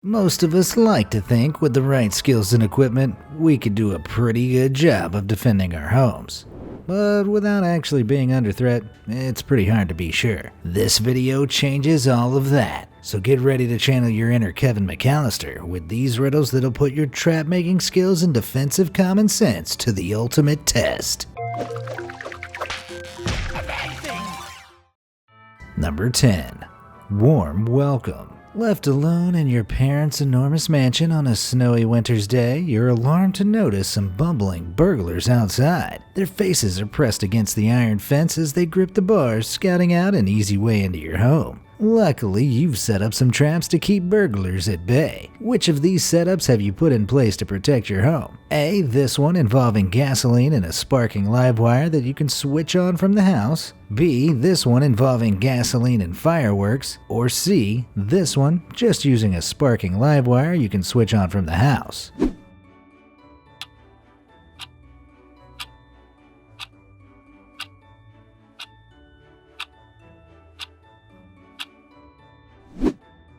Most of us like to think with the right skills and equipment, we could do a pretty good job of defending our homes. But without actually being under threat, it's pretty hard to be sure. This video changes all of that. So get ready to channel your inner Kevin McAllister with these riddles that'll put your trap making skills and defensive common sense to the ultimate test. Number 10. Warm welcome. Left alone in your parents' enormous mansion on a snowy winter's day, you're alarmed to notice some bumbling burglars outside. Their faces are pressed against the iron fence as they grip the bars, scouting out an easy way into your home. Luckily, you've set up some traps to keep burglars at bay. Which of these setups have you put in place to protect your home? A. This one involving gasoline and a sparking live wire that you can switch on from the house. B. This one involving gasoline and fireworks. Or C. This one just using a sparking live wire you can switch on from the house.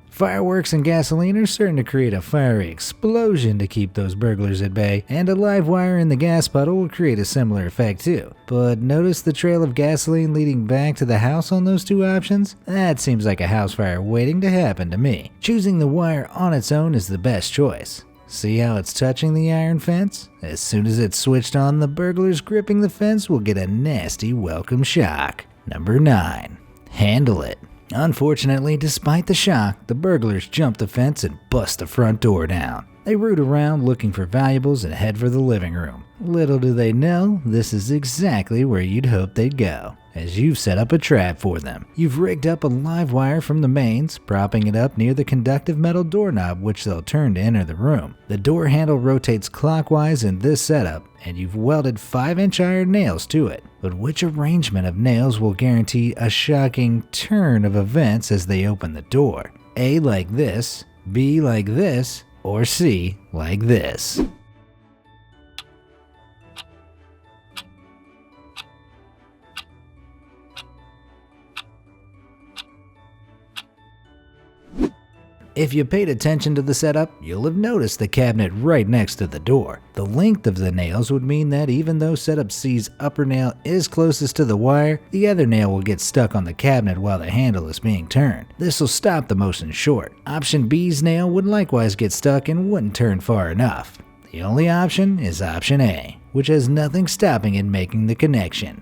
Fireworks and gasoline are certain to create a fiery explosion to keep those burglars at bay, and a live wire in the gas puddle will create a similar effect too. But notice the trail of gasoline leading back to the house on those two options? That seems like a house fire waiting to happen to me. Choosing the wire on its own is the best choice. See how it's touching the iron fence? As soon as it's switched on, the burglars gripping the fence will get a nasty welcome shock. Number 9. Handle it. Unfortunately, despite the shock, the burglars jump the fence and bust the front door down. They root around looking for valuables and head for the living room. Little do they know, this is exactly where you'd hope they'd go, as you've set up a trap for them. You've rigged up a live wire from the mains, propping it up near the conductive metal doorknob which they'll turn to enter the room. The door handle rotates clockwise in this setup, and you've welded 5-inch iron nails to it. But which arrangement of nails will guarantee a shocking turn of events as they open the door? A like this, B like this, or C like this? If you paid attention to the setup, you'll have noticed the cabinet right next to the door. The length of the nails would mean that even though setup C's upper nail is closest to the wire, the other nail will get stuck on the cabinet while the handle is being turned. This will stop the motion short. Option B's nail would likewise get stuck and wouldn't turn far enough. The only option is option A, which has nothing stopping it making the connection.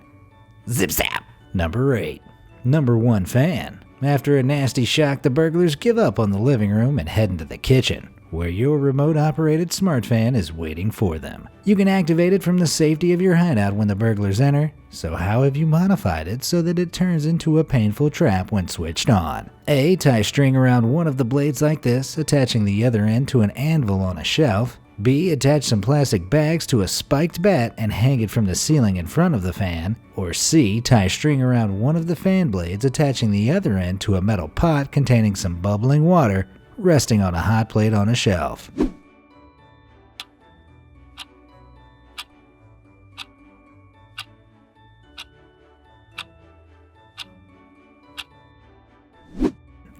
Zip zap! Number 8. Number 1 fan. After a nasty shock, the burglars give up on the living room and head into the kitchen, where your remote-operated smart fan is waiting for them. You can activate it from the safety of your hideout when the burglars enter, so how have you modified it so that it turns into a painful trap when switched on? A. Tie string around one of the blades like this, attaching the other end to an anvil on a shelf. B. Attach some plastic bags to a spiked bat and hang it from the ceiling in front of the fan. Or C. Tie string around one of the fan blades, attaching the other end to a metal pot containing some bubbling water, resting on a hot plate on a shelf.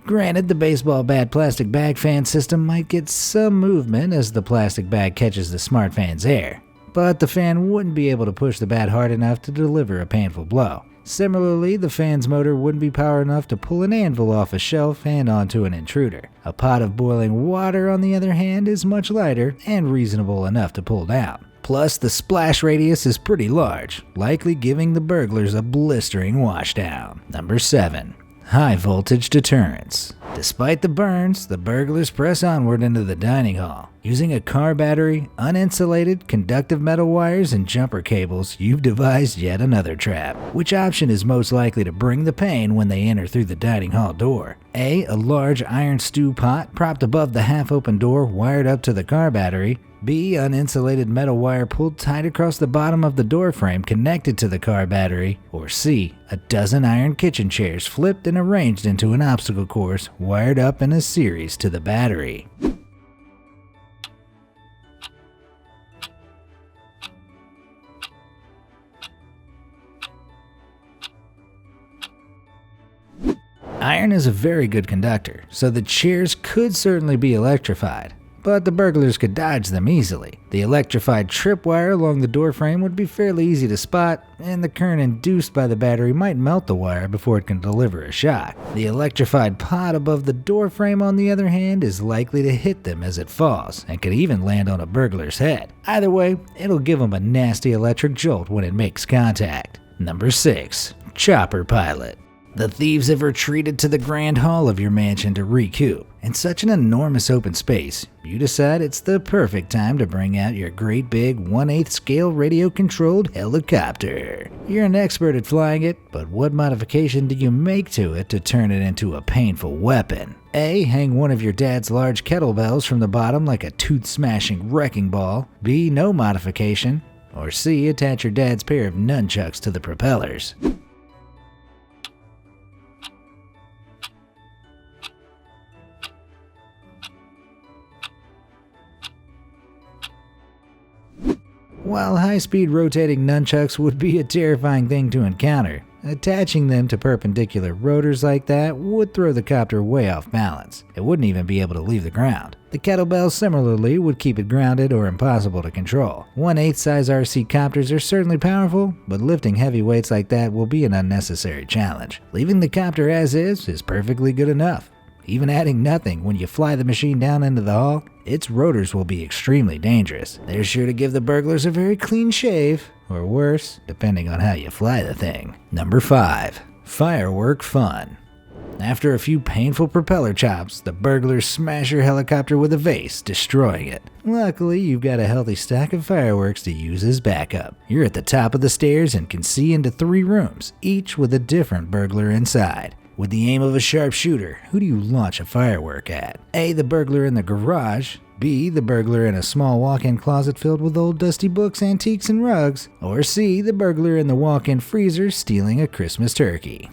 Granted, the baseball bat plastic bag fan system might get some movement as the plastic bag catches the smart fan's air, but the fan wouldn't be able to push the bat hard enough to deliver a painful blow. Similarly, the fan's motor wouldn't be power enough to pull an anvil off a shelf and onto an intruder. A pot of boiling water, on the other hand, is much lighter and reasonable enough to pull down. Plus, the splash radius is pretty large, likely giving the burglars a blistering washdown. Number 7. High voltage deterrents. Despite the burns, the burglars press onward into the dining hall. Using a car battery, uninsulated, conductive metal wires, and jumper cables, you've devised yet another trap. Which option is most likely to bring the pain when they enter through the dining hall door? A. A large iron stew pot propped above the half-open door wired up to the car battery. B. Uninsulated metal wire pulled tight across the bottom of the door frame connected to the car battery. Or C. A dozen iron kitchen chairs flipped and arranged into an obstacle course wired up in a series to the battery. Iron Iron is a very good conductor, so the chairs could certainly be electrified, but the burglars could dodge them easily. The electrified tripwire along the doorframe would be fairly easy to spot, and the current induced by the battery might melt the wire before it can deliver a shock. The electrified pod above the doorframe, on the other hand, is likely to hit them as it falls, and could even land on a burglar's head. Either way, it'll give them a nasty electric jolt when it makes contact. Number 6. Chopper Pilot. The thieves have retreated to the grand hall of your mansion to recoup. In such an enormous open space, you decide it's the perfect time to bring out your great big 1/8 scale radio-controlled helicopter. You're an expert at flying it, but what modification do you make to it to turn it into a painful weapon? A. Hang one of your dad's large kettlebells from the bottom like a tooth-smashing wrecking ball. B. No modification. Or C. Attach your dad's pair of nunchucks to the propellers. While high-speed rotating nunchucks would be a terrifying thing to encounter, attaching them to perpendicular rotors like that would throw the copter way off balance. It wouldn't even be able to leave the ground. The kettlebell similarly would keep it grounded or impossible to control. 1/8 size RC copters are certainly powerful, but lifting heavy weights like that will be an unnecessary challenge. Leaving the copter as is perfectly good enough. Even adding nothing, when you fly the machine down into the hall, its rotors will be extremely dangerous. They're sure to give the burglars a very clean shave, or worse, depending on how you fly the thing. Number 5. Firework Fun. After a few painful propeller chops, the burglars smash your helicopter with a vase, destroying it. Luckily, you've got a healthy stack of fireworks to use as backup. You're at the top of the stairs and can see into 3 rooms, each with a different burglar inside. With the aim of a sharpshooter, who do you launch a firework at? A. The burglar in the garage. B. The burglar in a small walk-in closet filled with old dusty books, antiques, and rugs. Or C. The burglar in the walk-in freezer stealing a Christmas turkey.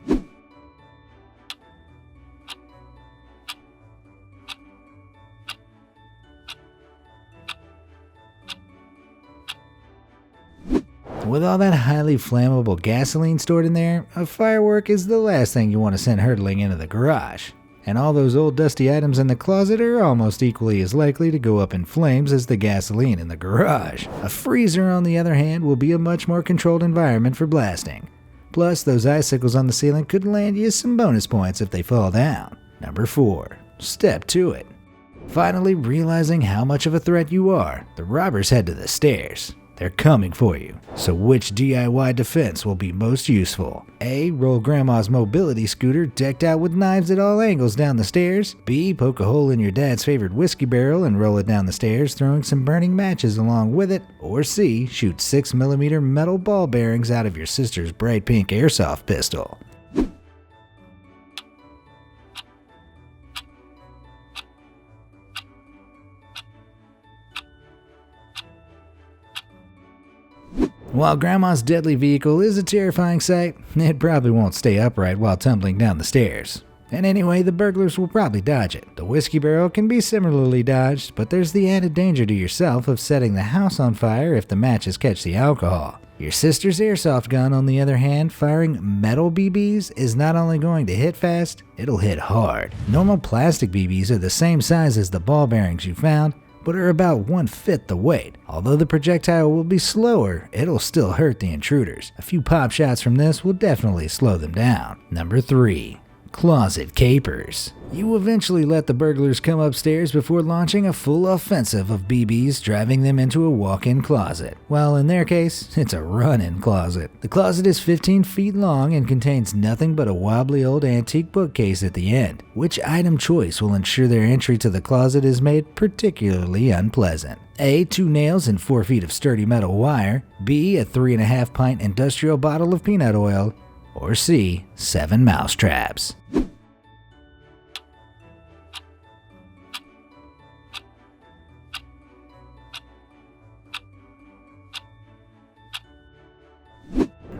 With all that highly flammable gasoline stored in there, a firework is the last thing you want to send hurtling into the garage. And all those old dusty items in the closet are almost equally as likely to go up in flames as the gasoline in the garage. A freezer, on the other hand, will be a much more controlled environment for blasting. Plus, those icicles on the ceiling could land you some bonus points if they fall down. Number 4. Step to it. Finally realizing how much of a threat you are, the robbers head to the stairs. They're coming for you. So which DIY defense will be most useful? A. Roll grandma's mobility scooter decked out with knives at all angles down the stairs. B. Poke a hole in your dad's favorite whiskey barrel and roll it down the stairs, throwing some burning matches along with it. Or C. Shoot 6mm metal ball bearings out of your sister's bright pink airsoft pistol. While Grandma's deadly vehicle is a terrifying sight, it probably won't stay upright while tumbling down the stairs. And anyway, the burglars will probably dodge it. The whiskey barrel can be similarly dodged, but there's the added danger to yourself of setting the house on fire if the matches catch the alcohol. Your sister's airsoft gun, on the other hand, firing metal BBs is not only going to hit fast, it'll hit hard. Normal plastic BBs are the same size as the ball bearings you found, but are about 1/5 the weight. Although the projectile will be slower, it'll still hurt the intruders. A few pop shots from this will definitely slow them down. Number 3. Closet capers. You eventually let the burglars come upstairs before launching a full offensive of BBs, driving them into a walk-in closet. Well, in their case, it's a run-in closet. The closet is 15 feet long and contains nothing but a wobbly old antique bookcase at the end. Which item choice will ensure their entry to the closet is made particularly unpleasant? A. 2 nails and 4 feet of sturdy metal wire. B. A 3.5 pint industrial bottle of peanut oil. Or C. 7 mouse traps.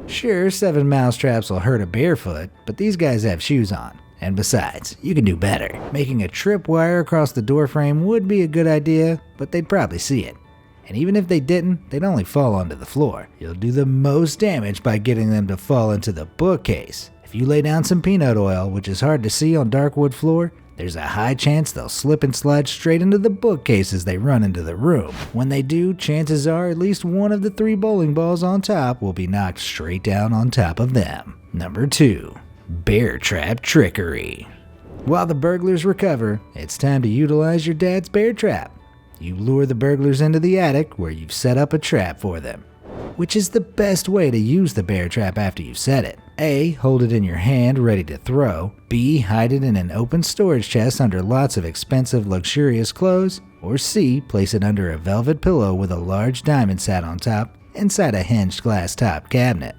Sure, 7 mouse traps will hurt a barefoot, but these guys have shoes on. And besides, you can do better. Making a tripwire across the doorframe would be a good idea, but they'd probably see it. And even if they didn't, they'd only fall onto the floor. You'll do the most damage by getting them to fall into the bookcase. If you lay down some peanut oil, which is hard to see on dark wood floor, there's a high chance they'll slip and slide straight into the bookcase as they run into the room. When they do, chances are at least one of the 3 bowling balls on top will be knocked straight down on top of them. Number 2. Bear trap trickery. While the burglars recover, it's time to utilize your dad's bear trap. You lure the burglars into the attic where you've set up a trap for them. Which is the best way to use the bear trap after you've set it? A. Hold it in your hand ready to throw. B. Hide it in an open storage chest under lots of expensive, luxurious clothes. Or C. Place it under a velvet pillow with a large diamond sat on top inside a hinged glass top cabinet.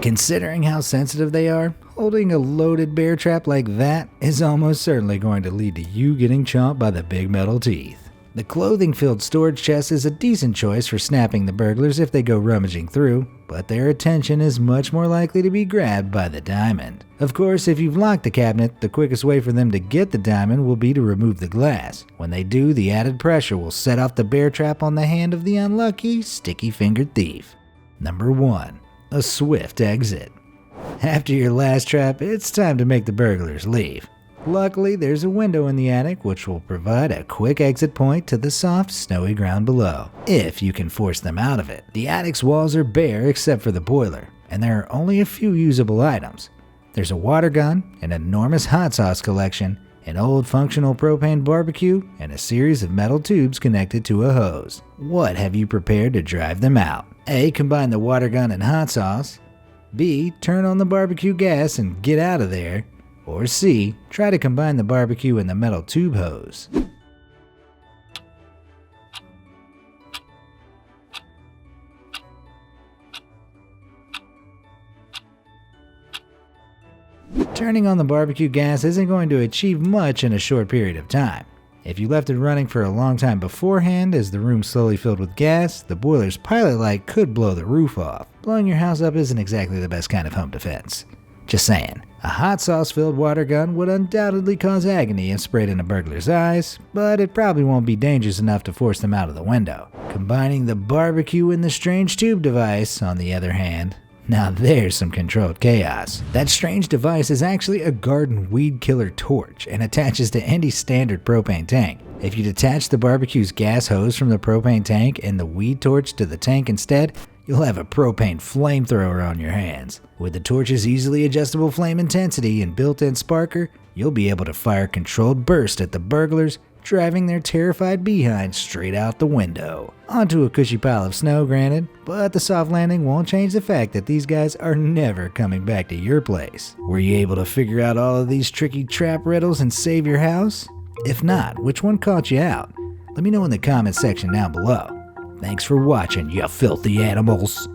Considering how sensitive they are, holding a loaded bear trap like that is almost certainly going to lead to you getting chomped by the big metal teeth. The clothing-filled storage chest is a decent choice for snapping the burglars if they go rummaging through, but their attention is much more likely to be grabbed by the diamond. Of course, if you've locked the cabinet, the quickest way for them to get the diamond will be to remove the glass. When they do, the added pressure will set off the bear trap on the hand of the unlucky, sticky-fingered thief. Number 1. A swift exit. After your last trap, it's time to make the burglars leave. Luckily, there's a window in the attic which will provide a quick exit point to the soft, snowy ground below, if you can force them out of it. The attic's walls are bare except for the boiler, and there are only a few usable items. There's a water gun, an enormous hot sauce collection, an old functional propane barbecue, and a series of metal tubes connected to a hose. What have you prepared to drive them out? A. Combine the water gun and hot sauce. B. Turn on the barbecue gas and get out of there. Or C. Try to combine the barbecue and the metal tube hose. Turning on the barbecue gas isn't going to achieve much in a short period of time. If you left it running for a long time beforehand as the room slowly filled with gas, the boiler's pilot light could blow the roof off. Blowing your house up isn't exactly the best kind of home defense. Just saying. A hot sauce-filled water gun would undoubtedly cause agony if sprayed in a burglar's eyes, but it probably won't be dangerous enough to force them out of the window. Combining the barbecue and the strange tube device, on the other hand, now there's some controlled chaos. That strange device is actually a garden weed killer torch and attaches to any standard propane tank. If you detach the barbecue's gas hose from the propane tank and the weed torch to the tank instead, you'll have a propane flamethrower on your hands. With the torch's easily adjustable flame intensity and built-in sparker, you'll be able to fire controlled burst at the burglars, driving their terrified behinds straight out the window. Onto a cushy pile of snow, granted, but the soft landing won't change the fact that these guys are never coming back to your place. Were you able to figure out all of these tricky trap riddles and save your house? If not, which one caught you out? Let me know in the comments section down below. Thanks for watching, you filthy animals.